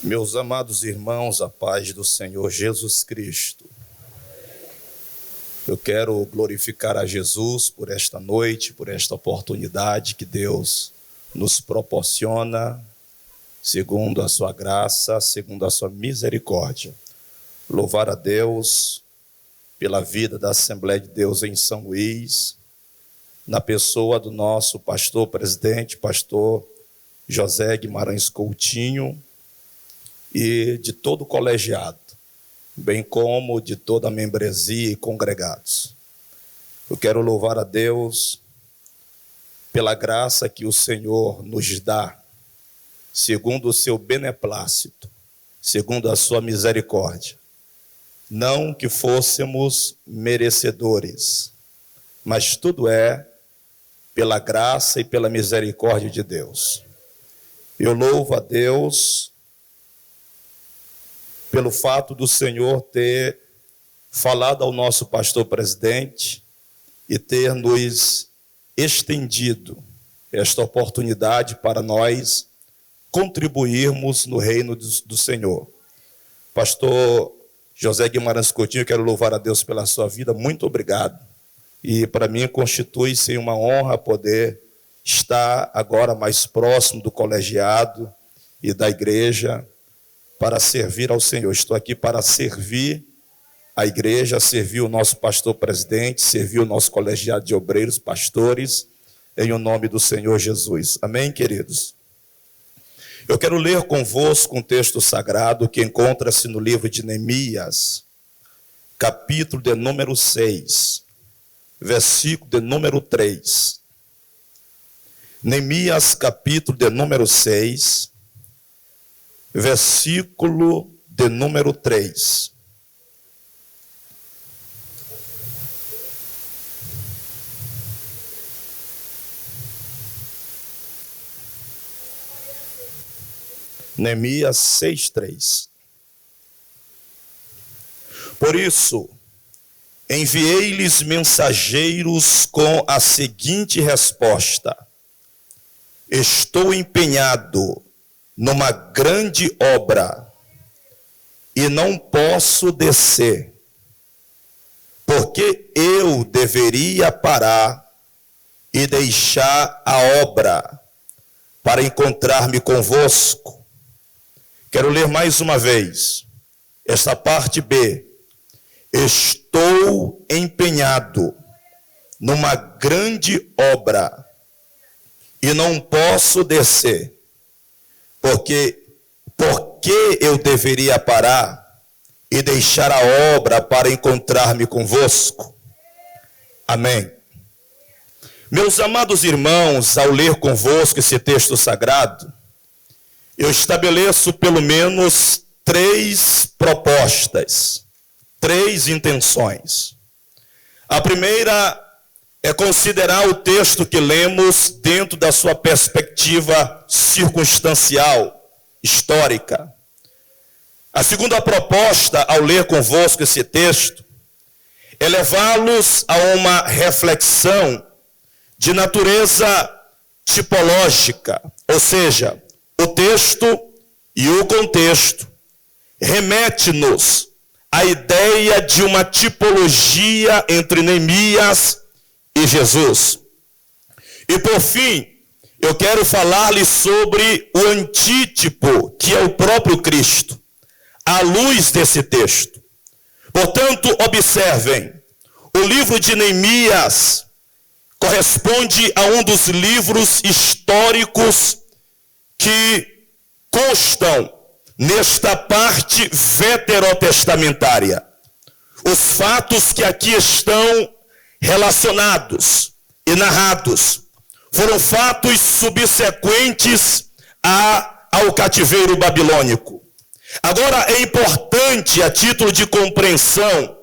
Meus amados irmãos, a paz do Senhor Jesus Cristo. Eu quero glorificar a Jesus por esta noite, por esta oportunidade que Deus nos proporciona, segundo a sua graça, segundo a sua misericórdia. Louvar a Deus pela vida da Assembleia de Deus em São Luís, na pessoa do nosso pastor presidente, pastor José Guimarães Coutinho, e de todo o colegiado, bem como de toda a membresia e congregados. Eu quero louvar a Deus pela graça que o Senhor nos dá, segundo o seu beneplácito, segundo a sua misericórdia. Não que fôssemos merecedores, mas tudo é pela graça e pela misericórdia de Deus. Eu louvo a Deus pelo fato do Senhor ter falado ao nosso pastor presidente e ter nos estendido esta oportunidade para nós contribuirmos no reino do Senhor. Pastor José Guimarães Coutinho, eu quero louvar a Deus pela sua vida, muito obrigado. E para mim constitui-se uma honra poder estar agora mais próximo do colegiado e da igreja, para servir ao Senhor. Estou aqui para servir a igreja, servir o nosso pastor presidente, servir o nosso colegiado de obreiros, pastores, em o nome do Senhor Jesus. Amém, queridos? Eu quero ler convosco um texto sagrado que encontra-se no livro de Neemias, capítulo de número 6, versículo de número 3. Neemias, capítulo de número 6, versículo de número 3. Neemias 6:3. Por isso, enviei-lhes mensageiros com a seguinte resposta: estou empenhado numa grande obra e não posso descer, porque eu deveria parar e deixar a obra para encontrar-me convosco. Quero ler mais uma vez esta parte B. Estou empenhado numa grande obra e não posso descer, porque eu deveria parar e deixar a obra para encontrar-me convosco? Amém. Meus amados irmãos, ao ler convosco esse texto sagrado, eu estabeleço pelo menos 3 propostas, 3 intenções. A primeira é considerar o texto que lemos dentro da sua perspectiva circunstancial, histórica. A segunda proposta, ao ler convosco esse texto, é levá-los a uma reflexão de natureza tipológica, ou seja, o texto e o contexto remete-nos à ideia de uma tipologia entre Neemias e Jesus. E por fim, eu quero falar-lhes sobre o antítipo, que é o próprio Cristo, à luz desse texto. Portanto, observem, o livro de Neemias corresponde a um dos livros históricos que constam nesta parte veterotestamentária. Os fatos que aqui estão relacionados e narrados foram fatos subsequentes ao cativeiro babilônico. Agora, é importante, a título de compreensão,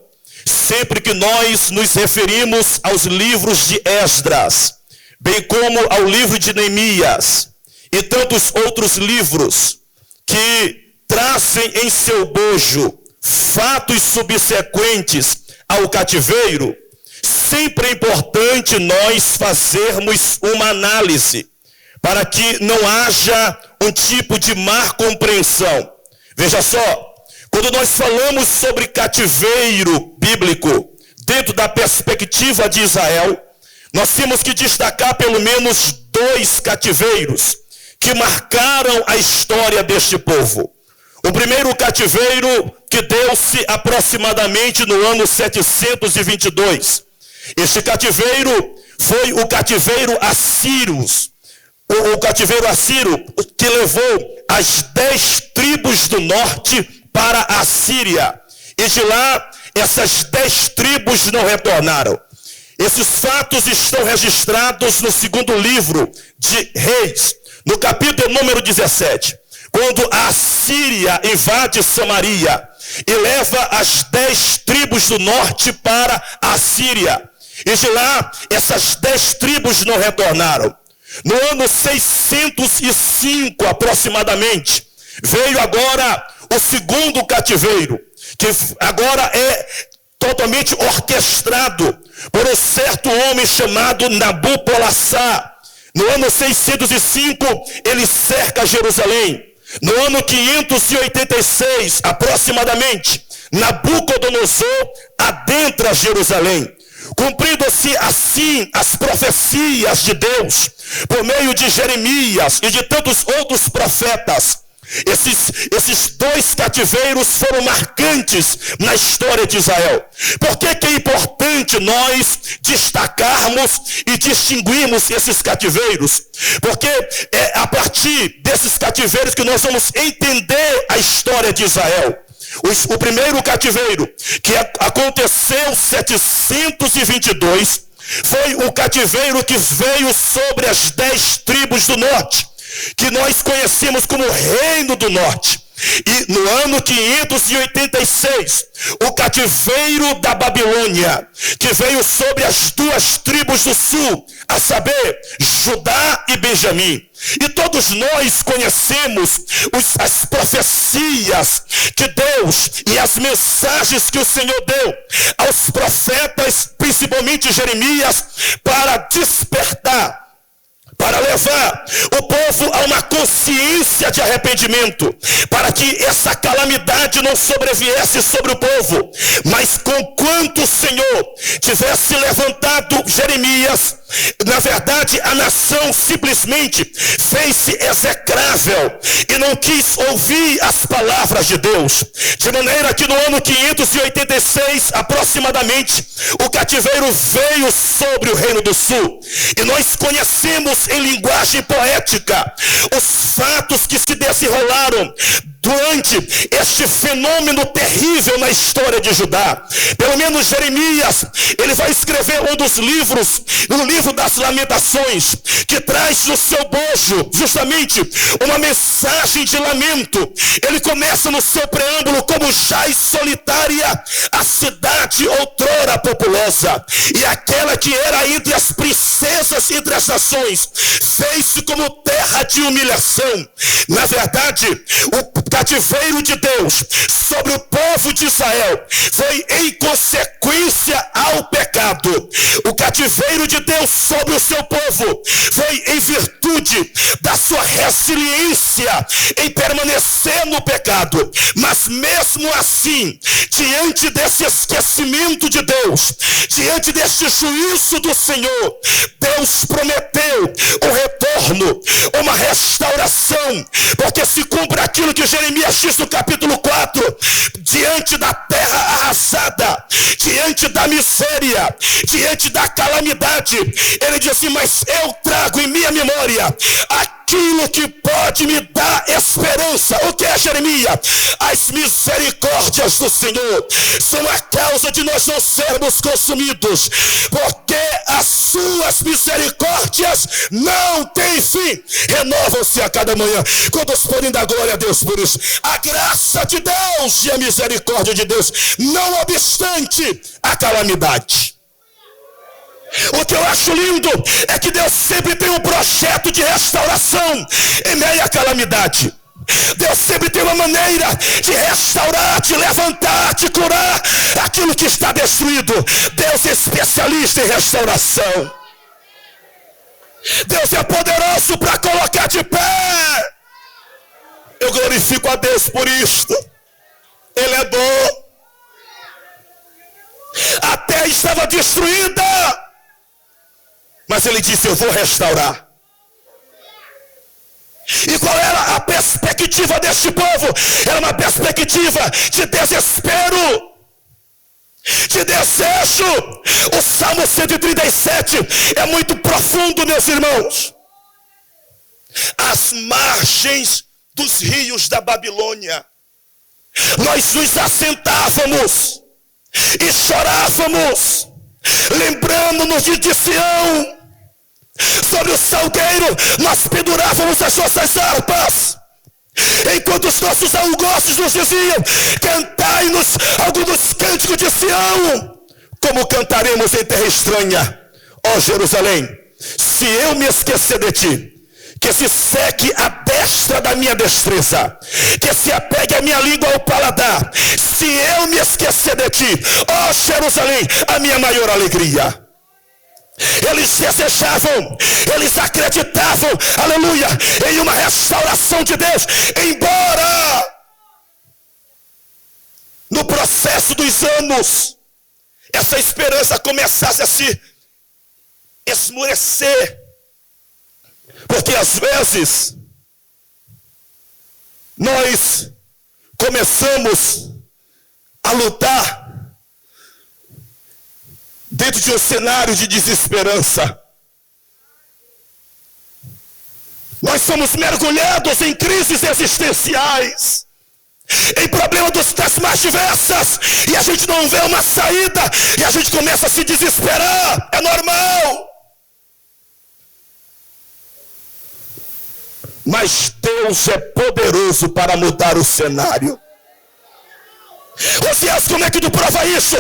sempre que nós nos referimos aos livros de Esdras, bem como ao livro de Neemias e tantos outros livros que trazem em seu bojo fatos subsequentes ao cativeiro, sempre é importante nós fazermos uma análise para que não haja um tipo de má compreensão Veja só, quando nós falamos sobre cativeiro bíblico, dentro da perspectiva de Israel, nós temos que destacar pelo menos 2 cativeiros que marcaram a história deste povo. O primeiro cativeiro que deu-se aproximadamente no ano 722. Este cativeiro foi o cativeiro assírio. O cativeiro assírio que levou as 10 tribos do norte para a Síria. E de lá, essas 10 tribos não retornaram. Esses fatos estão registrados no segundo livro de Reis, no capítulo número 17. Quando a Síria invade Samaria e leva as 10 tribos do norte para a Síria. E de lá, essas 10 tribos não retornaram. No ano 605, aproximadamente, veio agora o segundo cativeiro, que agora é totalmente orquestrado por um certo homem chamado Nabopolassar. No ano 605, ele cerca Jerusalém. No ano 586, aproximadamente, Nabucodonosor adentra Jerusalém. Cumprindo-se assim as profecias de Deus, por meio de Jeremias e de tantos outros profetas, esses 2 cativeiros foram marcantes na história de Israel. Por que é importante nós destacarmos e distinguirmos esses cativeiros? Porque é a partir desses cativeiros que nós vamos entender a história de Israel. O primeiro cativeiro, que aconteceu em 722, foi o cativeiro que veio sobre as 10 tribos do norte, que nós conhecemos como Reino do Norte. E no ano 586, o cativeiro da Babilônia, que veio sobre as 2 tribos do sul, a saber, Judá e Benjamim. E todos nós conhecemos as profecias de Deus e as mensagens que o Senhor deu aos profetas, principalmente Jeremias, para despertar, para levar o povo a uma consciência de arrependimento, para que essa calamidade não sobreviesse sobre o povo. Mas conquanto o Senhor tivesse levantado Jeremias, na verdade a nação simplesmente fez-se execrável e não quis ouvir as palavras de Deus. De maneira que no ano 586 aproximadamente, o cativeiro veio sobre o Reino do Sul. E nós conhecemos em linguagem poética os fatos que se desenrolaram durante este fenômeno terrível na história de Judá. Pelo menos Jeremias, ele vai escrever um dos livros, no livro das Lamentações, que traz no seu bojo justamente uma mensagem de lamento. Ele começa no seu preâmbulo: como jaz solitária a cidade outrora populosa, e aquela que era entre as princesas entre as nações, fez-se como terra de humilhação. Na verdade, o cativeiro de Deus sobre o povo de Israel foi em consequência ao pecado. O cativeiro de Deus sobre o seu povo foi em virtude da sua resiliência em permanecer no pecado. Mas mesmo assim, diante desse esquecimento de Deus, diante deste juízo do Senhor, Deus prometeu um retorno, uma restauração, porque se cumpre aquilo que Jeremias diz no capítulo 4, diante da terra arrasada, diante da miséria, diante da calamidade, ele diz assim: mas eu trago em minha memória aquilo que pode me dar esperança. O que é, Jeremias? As misericórdias do Senhor são a causa de nós não sermos consumidos, porque as suas misericórdias não têm fim, renovam-se a cada manhã. Quantos podem dar glória a Deus por isso? A graça de Deus e a misericórdia de Deus, não obstante a calamidade. O que eu acho lindo é que Deus sempre tem um projeto de restauração em meio à calamidade. Deus sempre tem uma maneira de restaurar, de levantar, de curar aquilo que está destruído. Deus é especialista em restauração. Deus é poderoso para colocar de pé. Eu glorifico a Deus por isto. Ele é bom. A terra estava destruída, mas ele disse: eu vou restaurar. E qual era a perspectiva deste povo? Era uma perspectiva de desespero, de desejo. O Salmo 137 é muito profundo, meus irmãos. Às margens dos rios da Babilônia, nós nos assentávamos e chorávamos, lembrando-nos de Sião. Sobre o salgueiro nós pendurávamos as nossas harpas, enquanto os nossos algozes nos diziam: cantai-nos algum dos cânticos de Sião. Como cantaremos em terra estranha, ó Jerusalém? Se eu me esquecer de ti, que se seque a destra da minha destreza, que se apegue a minha língua ao paladar. Se eu me esquecer de ti, ó Jerusalém, a minha maior alegria. Eles desejavam, eles acreditavam, aleluia, em uma restauração de Deus, embora no processo dos anos essa esperança começasse a se esmorecer, porque às vezes nós começamos a lutar dentro de um cenário de desesperança. Nós somos mergulhados em crises existenciais, em problemas das mais diversas, e a gente não vê uma saída, e a gente começa a se desesperar. É normal. Mas Deus é poderoso para mudar o cenário. Osias, como é que tu prova isso?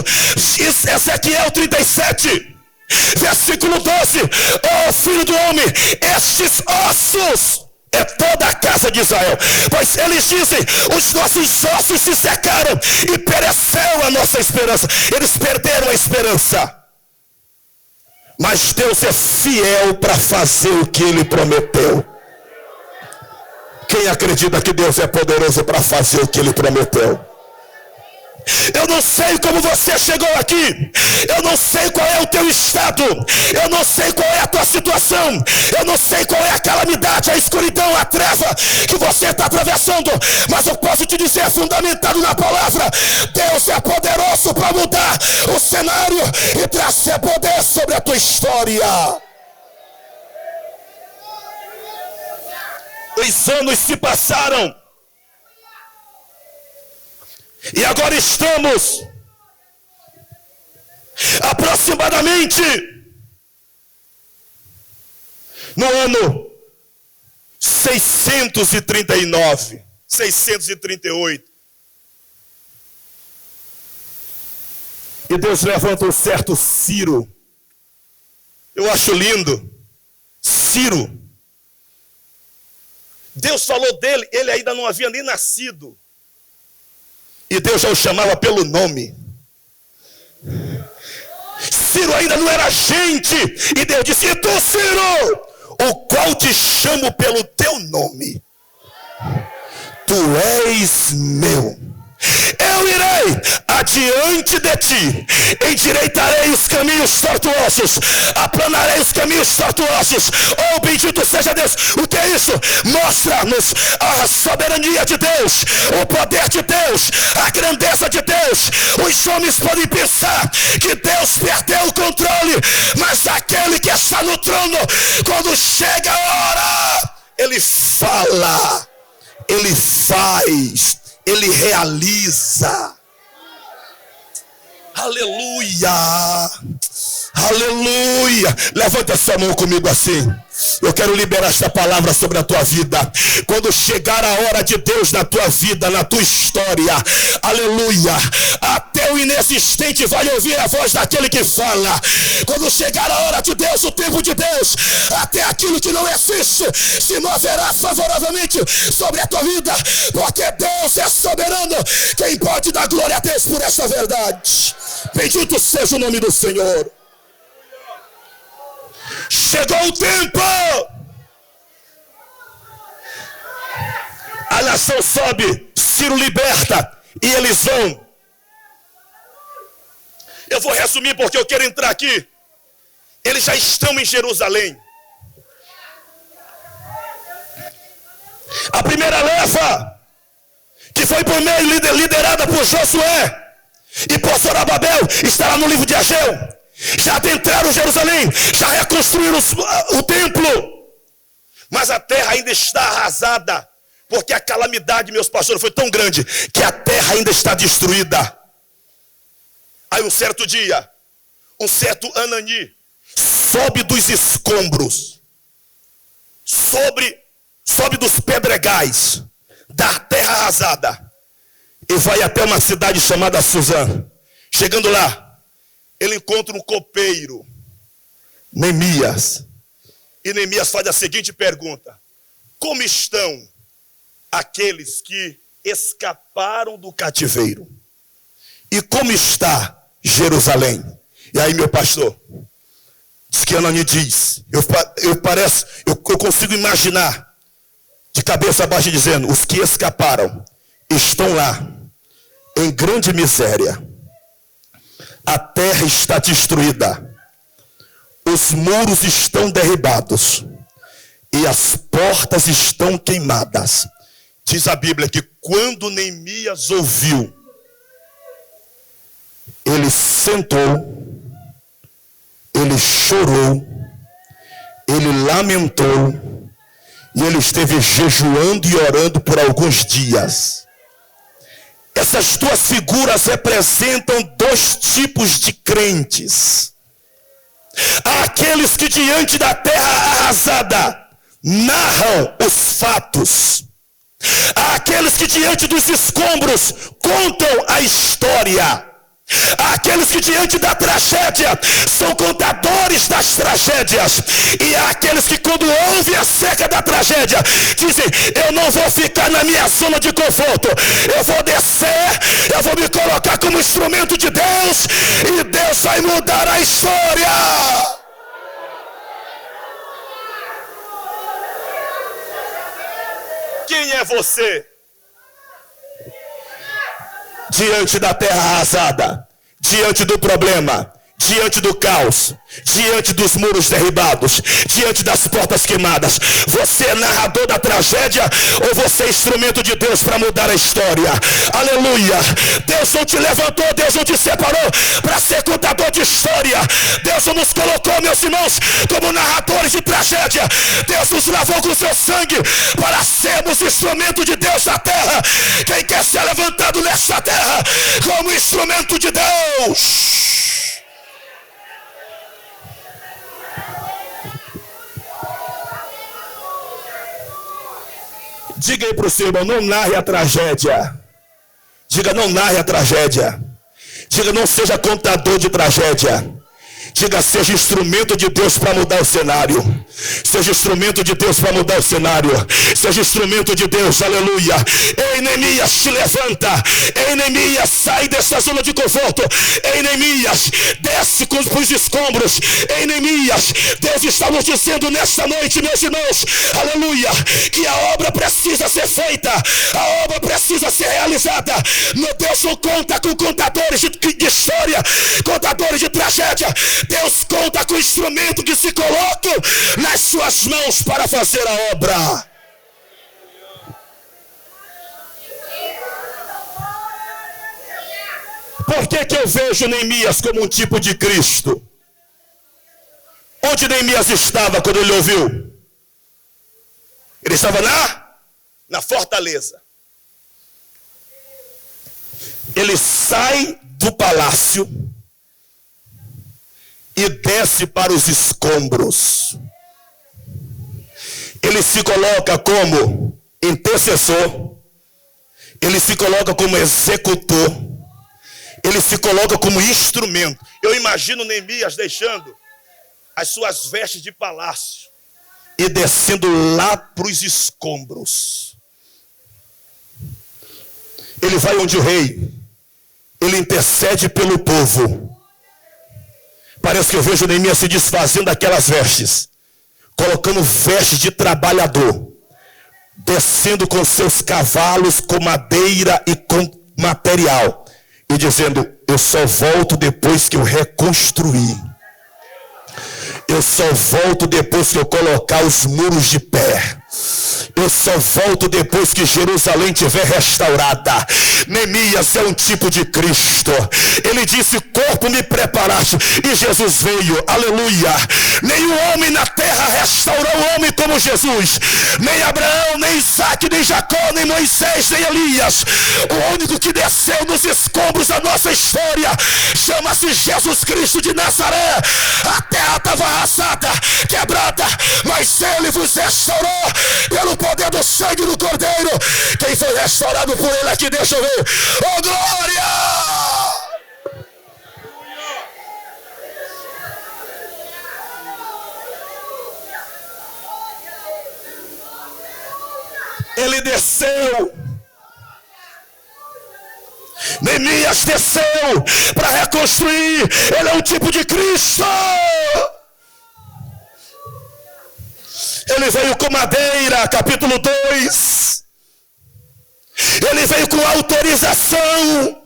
Ezequiel 37, versículo 12. Ó filho do homem, estes ossos é toda a casa de Israel. Pois eles dizem: os nossos ossos se secaram e pereceu a nossa esperança. Eles perderam a esperança. Mas Deus é fiel para fazer o que Ele prometeu. Quem acredita que Deus é poderoso para fazer o que Ele prometeu? Eu não sei como você chegou aqui, eu não sei qual é o teu estado, eu não sei qual é a tua situação, eu não sei qual é a calamidade, a escuridão, a treva que você está atravessando, mas eu posso te dizer, fundamentado na palavra: Deus é poderoso para mudar o cenário e trazer poder sobre a tua história. Os anos se passaram, e agora estamos aproximadamente no ano 639, 638. E Deus levanta um certo Ciro. Eu acho lindo. Ciro. Deus falou dele, ele ainda não havia nem nascido. E Deus já o chamava pelo nome. Ciro ainda não era gente. E Deus disse: e tu, Ciro, o qual te chamo pelo teu nome, tu és meu. Eu irei adiante de ti, endireitarei os caminhos tortuosos, aplanarei os caminhos tortuosos. Oh, bendito seja Deus. O que é isso? Mostra-nos a soberania de Deus, o poder de Deus, a grandeza de Deus. Os homens podem pensar que Deus perdeu o controle, mas aquele que está no trono, quando chega a hora, ele fala, ele faz, ele realiza. Aleluia, aleluia. Levanta essa mão comigo assim. Eu quero liberar esta palavra sobre a tua vida. Quando chegar a hora de Deus na tua vida, na tua história, aleluia, até o inexistente vai ouvir a voz daquele que fala. Quando chegar a hora de Deus, o tempo de Deus, até aquilo que não existe se moverá favoravelmente sobre a tua vida, porque Deus é soberano. Quem pode dar glória a Deus por essa verdade? Bendito seja o nome do Senhor. Chegou o tempo. A A nação sobe, Ciro liberta e eles vão. Eu vou resumir porque eu quero entrar aqui. Eles já estão em Jerusalém. A primeira leva, que foi por meio liderada por Josué e por Zorobabel, está lá no livro de Ageu. Já adentraram Jerusalém, já reconstruíram o templo. Mas a terra ainda está arrasada, porque a calamidade, meus pastores, foi tão grande que a terra ainda está destruída. Aí um certo dia, um certo Anani sobe dos escombros, sobe dos pedregais da terra arrasada e vai até uma cidade chamada Suzã. Chegando lá, ele encontra um copeiro, Neemias. E Neemias faz a seguinte pergunta: como estão aqueles que escaparam do cativeiro? E como está Jerusalém? E aí, meu pastor, diz que Anani diz, eu consigo imaginar de cabeça baixa dizendo: os que escaparam estão lá em grande miséria. A terra está destruída, os muros estão derribados e as portas estão queimadas. Diz a Bíblia que quando Neemias ouviu, ele sentou, ele chorou, ele lamentou e ele esteve jejuando e orando por alguns dias. Essas duas figuras representam dois tipos de crentes. Há aqueles que diante da terra arrasada narram os fatos. Há aqueles que diante dos escombros contam a história. Há aqueles que diante da tragédia são contadores das tragédias. E há aqueles que quando ouvem acerca da tragédia dizem: eu não vou ficar na minha zona de conforto, eu vou descer, eu vou me colocar como instrumento de Deus e Deus vai mudar a história. Quem é você? Diante da terra arrasada, diante do problema, diante do caos, diante dos muros derribados, diante das portas queimadas, você é narrador da tragédia ou você é instrumento de Deus para mudar a história? Aleluia! Deus não te levantou, Deus não te separou para ser contador de história. Deus não nos colocou, meus irmãos, como narradores de tragédia. Deus nos lavou com seu sangue para sermos instrumento de Deus na terra. Quem quer ser levantado nessa terra como instrumento de Deus? Diga aí para o seu irmão: não narre a tragédia. Diga: não narre a tragédia. Diga: não seja contador de tragédia. Diga: seja instrumento de Deus para mudar o cenário. Seja instrumento de Deus para mudar o cenário. Seja instrumento de Deus, aleluia. Ei, Neemias, te levanta. Ei, Neemias, sai dessa zona de conforto. Ei, Neemias, desce com os escombros. Ei, Neemias, Deus está nos dizendo nesta noite, meus irmãos, aleluia, que a obra precisa ser feita. A obra precisa ser realizada. Meu Deus não conta com contadores de história, contadores de tragédia. Deus conta com o instrumento que se coloca nas suas mãos para fazer a obra. Por que eu vejo Neemias como um tipo de Cristo? Onde Neemias estava quando ele ouviu? Ele estava na fortaleza. Ele sai do palácio e desce para os escombros. Ele se coloca como intercessor, ele se coloca como executor, ele se coloca como instrumento. Eu imagino Neemias deixando as suas vestes de palácio e descendo lá para os escombros. Ele vai onde o rei, ele intercede pelo povo. Parece que eu vejo Neemias se desfazendo daquelas vestes, colocando vestes de trabalhador, descendo com seus cavalos, com madeira e com material, e dizendo: eu só volto depois que eu reconstruir. Eu só volto depois que eu colocar os muros de pé. Eu só volto depois que Jerusalém estiver restaurada. Neemias é um tipo de Cristo. Ele disse: corpo me preparaste. E Jesus veio, aleluia. Nenhum homem na terra restaurou um homem como Jesus. Nem Abraão, nem Isaac, nem Jacó, nem Moisés, nem Elias. O único que desceu nos escombros da nossa história chama-se Jesus Cristo de Nazaré. A terra estava arrasada, quebrada, mas Ele vos restaurou pelo poder do sangue do Cordeiro. Quem foi restaurado por Ele aqui, deixa eu ver. Oh, glória! Ele desceu. Neemias desceu para reconstruir. Ele é um tipo de Cristo. Ele veio com madeira, capítulo 2. Ele veio com autorização.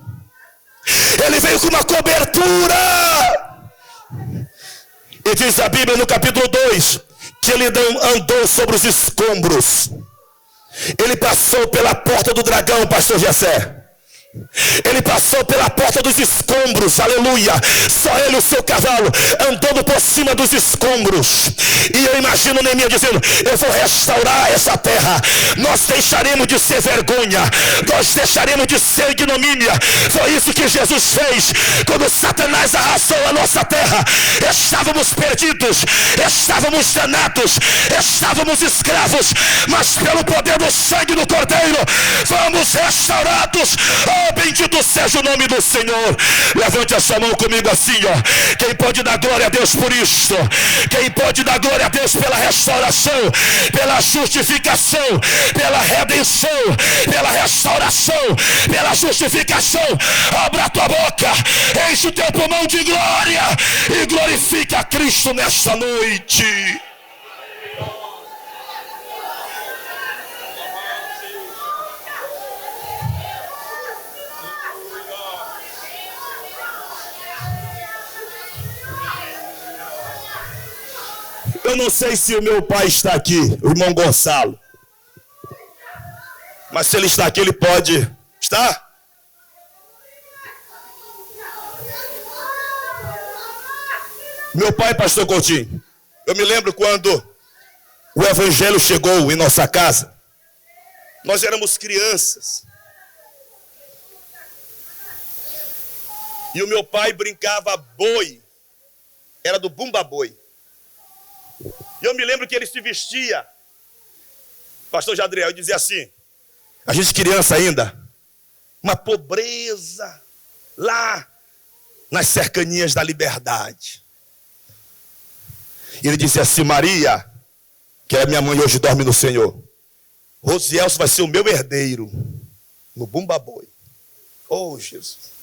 Ele veio com uma cobertura. E diz a Bíblia no capítulo 2 que ele andou sobre os escombros. Ele passou pela porta do dragão, pastor Jessé. Ele passou pela porta dos escombros, aleluia. Só ele e o seu cavalo andando por cima dos escombros. E eu imagino Neemias dizendo: eu vou restaurar essa terra. Nós deixaremos de ser vergonha. Nós deixaremos de ser ignomínia. Foi isso que Jesus fez quando Satanás arrasou a nossa terra. Estávamos perdidos, estávamos danados, estávamos escravos, mas pelo poder do sangue do Cordeiro fomos restaurados. Oh, bendito seja o nome do Senhor. Levante a sua mão comigo assim, ó. Quem pode dar glória a Deus por isso? Quem pode dar glória a Deus pela restauração, pela justificação, pela redenção, pela restauração, pela justificação? Abra a tua boca, enche o teu pulmão de glória e glorifica a Cristo nesta noite. Eu não sei se o meu pai está aqui, o irmão Gonçalo. Mas se ele está aqui, ele pode estar? Meu pai, pastor Coutinho, eu me lembro quando o evangelho chegou em nossa casa. Nós éramos crianças. E o meu pai brincava boi. Era do Bumba Boi. E eu me lembro que ele se vestia, pastor Jadriel, e dizia assim, a gente criança ainda, uma pobreza lá nas cercanias da Liberdade. E ele dizia assim: Maria, que é minha mãe, hoje dorme no Senhor, Rosielso vai ser o meu herdeiro no Bumba Boi. Oh, Jesus.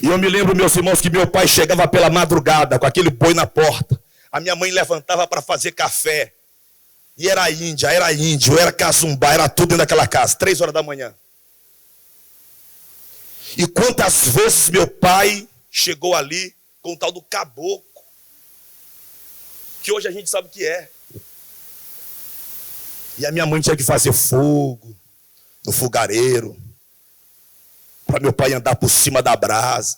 E eu me lembro, meus irmãos, que meu pai chegava pela madrugada com aquele boi na porta. A minha mãe levantava para fazer café. E era índia, era índio, era cazumbá, era tudo dentro daquela casa, 3 horas da manhã. E quantas vezes meu pai chegou ali com o tal do caboclo, que hoje a gente sabe o que é. E a minha mãe tinha que fazer fogo no fogareiro, para meu pai andar por cima da brasa.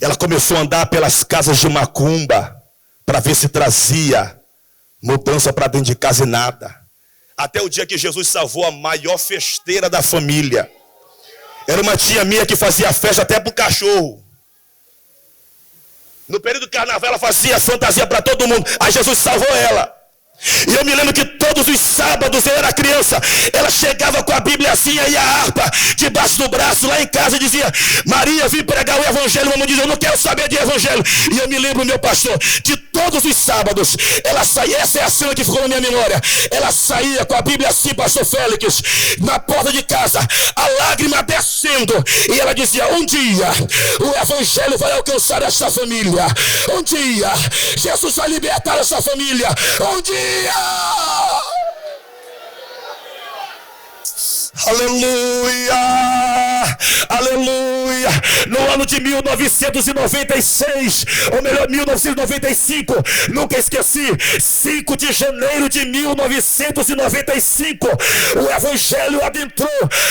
Ela começou a andar pelas casas de macumba para ver se trazia mudança para dentro de casa e nada. Até o dia que Jesus salvou a maior festeira da família. Era uma tia minha que fazia festa até para o cachorro. No período do carnaval ela fazia fantasia para todo mundo. Aí Jesus salvou ela. E eu me lembro que todos os sábados, eu era criança, ela chegava com a Bíbliazinha e a harpa debaixo do braço lá em casa e dizia: Maria, vim pregar o evangelho. Mamãe dizia: eu não quero saber de evangelho. E eu me lembro, meu pastor, de todos os sábados ela saía, essa é a cena que ficou na minha memória, ela saía com a Bíblia assim, pastor Félix, na porta de casa, a lágrima descendo, e ela dizia: um dia o evangelho vai alcançar essa família, um dia Jesus vai libertar essa família, um dia Aleluia! Aleluia! No ano de 1996, ou melhor, 1995, nunca esqueci, 5 de janeiro de 1995, o Evangelho adentrou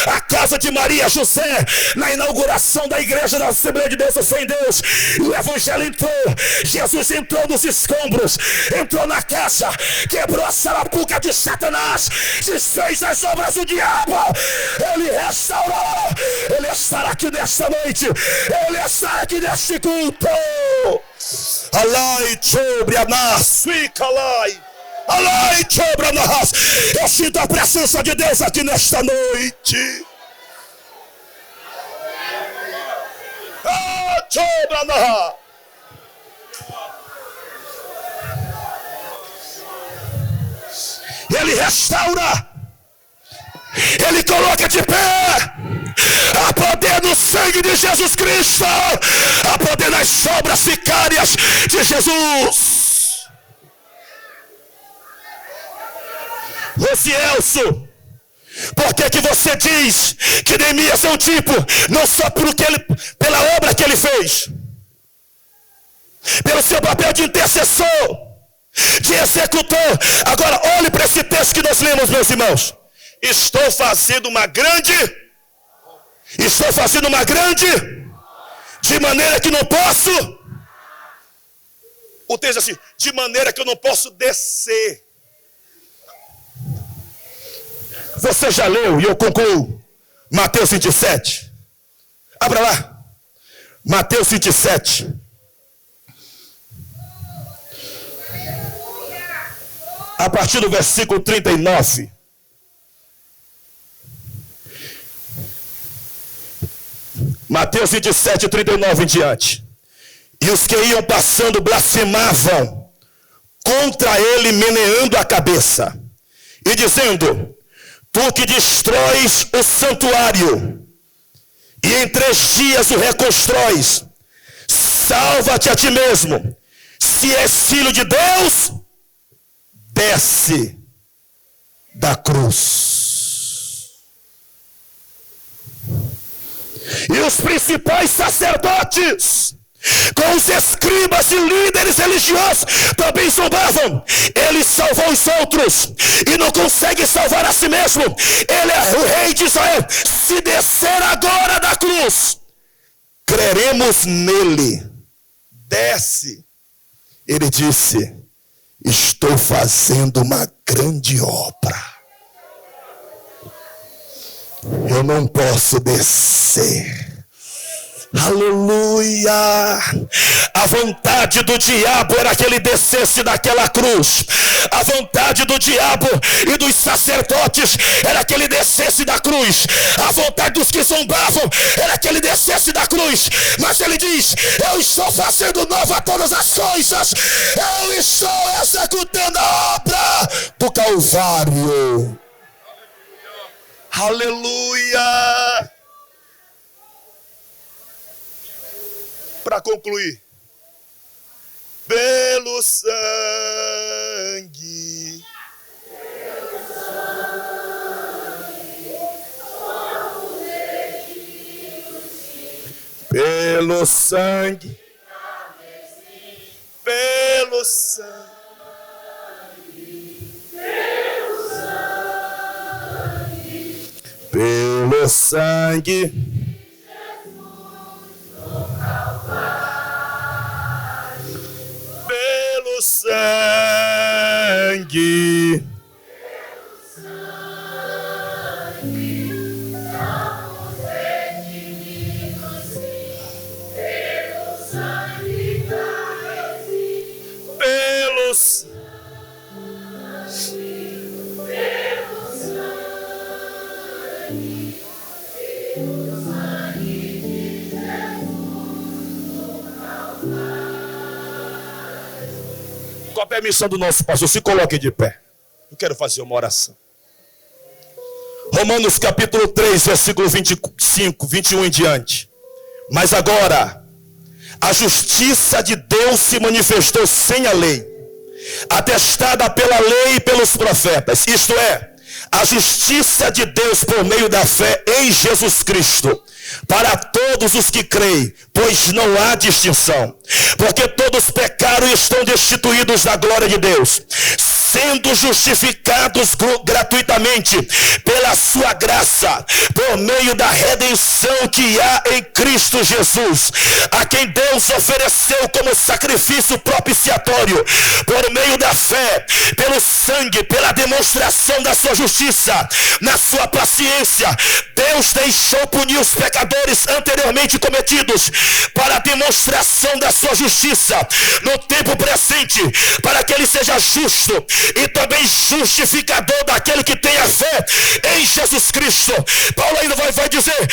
a casa de Maria José, na inauguração da igreja da Assembleia de Deus, Fé em Deus. E o Evangelho entrou, Jesus entrou nos escombros, entrou na casa, quebrou a sarapuca de Satanás, desfez as obras do diabo. Ele restaurou. Ele está aqui nesta noite. Ele está aqui neste culto. Alai sobre a nas, fica alai. Alai sobre a nas. Eu sinto a presença de Deus aqui nesta noite. Ah, sobre a nas. Ele restaura. Ele coloca de pé. Há poder no sangue de Jesus Cristo. Há poder nas obras vicárias de Jesus. Rosielso, por que você diz que Neemias é um tipo, não só pela obra que ele fez, pelo seu papel de intercessor, de executor? Agora olhe para esse texto que nós lemos, meus irmãos. Estou fazendo uma grande, de maneira que não posso, o texto assim, de maneira que eu não posso descer. Você já leu, e eu concluo, Mateus 27, abra lá, Mateus 27, a partir do versículo 39, Mateus 27, 39 em diante. E os que iam passando blasfemavam contra ele, meneando a cabeça, e dizendo: tu que destróis o santuário, e em 3 dias o reconstróis, salva-te a ti mesmo. Se és filho de Deus, desce da cruz. E os principais sacerdotes, com os escribas e líderes religiosos, também zombavam. Ele salvou os outros e não consegue salvar a si mesmo. Ele é o rei de Israel. Se descer agora da cruz, creremos nele. Desce. Ele disse: estou fazendo uma grande obra. Eu não posso descer. Aleluia. A vontade do diabo era que ele descesse daquela cruz. A vontade do diabo e dos sacerdotes era que ele descesse da cruz. A vontade dos que zombavam era que ele descesse da cruz. Mas ele diz: eu estou fazendo nova todas as coisas. Eu estou executando a obra do Calvário. Aleluia. Para concluir, pelo sangue, pelo sangue, pelo sangue, pelo sangue, pelo sangue, com a permissão do nosso pastor, se coloque de pé. Eu quero fazer uma oração. Romanos capítulo 3, versículo 25, 21 em diante. Mas agora, a justiça de Deus se manifestou sem a lei, atestada pela lei e pelos profetas, isto é, a justiça de Deus por meio da fé em Jesus Cristo, para todos os que creem, pois não há distinção, porque todos pecaram e estão destituídos da glória de Deus, sendo justificados gratuitamente pela sua graça, por meio da redenção que há em Cristo Jesus, a quem Deus ofereceu como sacrifício propiciatório, por meio da fé, pelo sangue, pela demonstração da sua justiça. Na sua paciência, Deus deixou punir os pecadores anteriormente cometidos, para a demonstração da sua justiça no tempo presente, para que ele seja justo e também justificador daquele que tem a fé em Jesus Cristo. Paulo ainda vai dizer,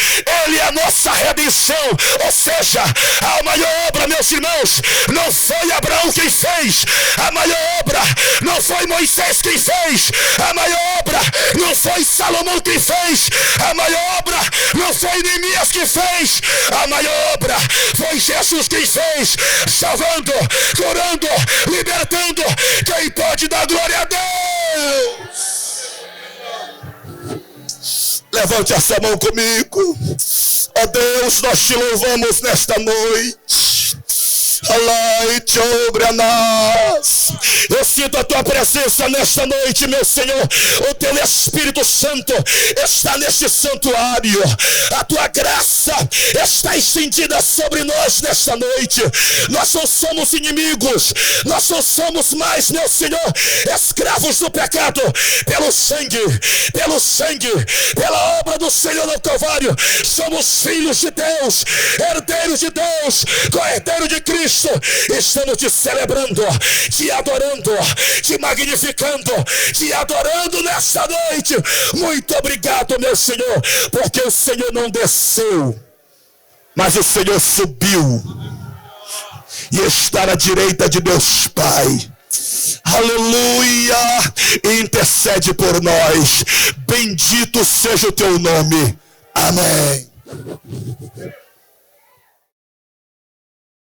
ele é a nossa redenção, ou seja, a maior obra, meus irmãos, não foi Abraão quem fez, a maior obra não foi Moisés quem fez, a maior obra não foi Salomão quem fez, a maior obra não foi Neemias que fez, a maior obra foi Jesus quem fez, salvando, curando, libertando. Quem pode dar glória a Deus? Levante essa mão comigo. Ó Deus, nós te louvamos nesta noite. Light sobre a nós. Eu sinto a tua presença nesta noite, meu Senhor. O teu Espírito Santo está neste santuário. A tua graça está estendida sobre nós nesta noite. Nós não somos inimigos, nós não somos mais, meu Senhor, escravos do pecado. Pelo sangue, pela obra do Senhor no Calvário, somos filhos de Deus, herdeiros de Deus, co-herdeiro de Cristo. Estamos te celebrando, te adorando, te magnificando, te adorando nessa noite. Muito obrigado, meu Senhor, porque o Senhor não desceu, mas o Senhor subiu e está à direita de Deus Pai. Aleluia! E intercede por nós. Bendito seja o teu nome. Amém.